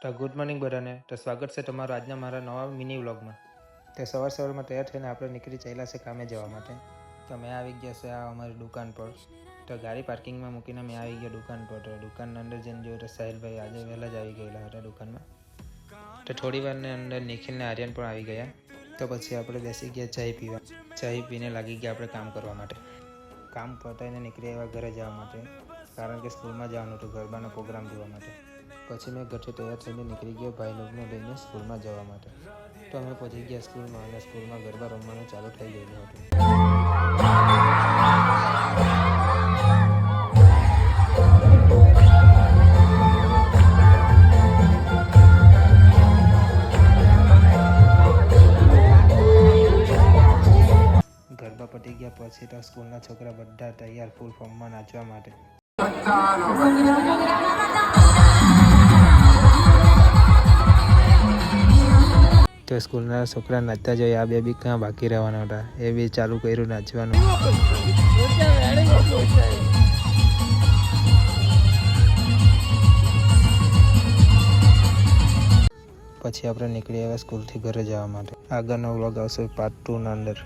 તો good morning બધાને. તો સ્વાગત છે તમારું આજના મારા નવા મિની વ્લોગમાં. તે સવારમાં તૈયાર થઈને આપણે નીકળી ચાલ્યા છે કામે જવા માટે. તો મેં આવી ગયા છે આ અમારી દુકાન પર. તો ગાડી પાર્કિંગમાં મૂકીને મેં આવી ગયા દુકાન પર. તો દુકાનના અંદર જઈને જોયું તો સાહિલભાઈ આજે વહેલા જ આવી ગયેલા હતા દુકાનમાં. તો થોડી વારની અંદર નિખિલને આર્યન પણ આવી ગયા. તો પછી આપણે બેસી ગયા ચાય પીવા. ચાય પીને લાગી ગયા આપણે કામ કરવા માટે. કામ પતાવીને નીકળી આવ્યા ઘરે જવા માટે, કારણ કે સ્કૂલમાં જવાનું હતું ગરબાનો પ્રોગ્રામ જોવા માટે. પછી મેં ઘરથી તૈયાર થઈને નીકળી ગયો ભાઈલોગને લઈને સ્કૂલમાં જવા માટે. તો અમે પહોંચી ગયા સ્કૂલમાં અને સ્કૂલમાં ગરબા રમવાનું ચાલુ થઈ ગયેલું હતું. ગરબા પતી ગયા પછી તો સ્કૂલના છોકરા બધા તૈયાર ફૂલ ફોર્મમાં નાચવા માટે. તો સ્કૂલના છોકરા નાચતા જોઈએ, આ બે બી ક્યાં બાકી રહેવાના હતા, એ બી ચાલુ કર્યું નાચવાનું. પછી આપણે નીકળી આવ્યા સ્કૂલથી ઘરે જવા માટે. આગળનો વ્લોગ આવશે પાર્ટ 2 ના અંદર.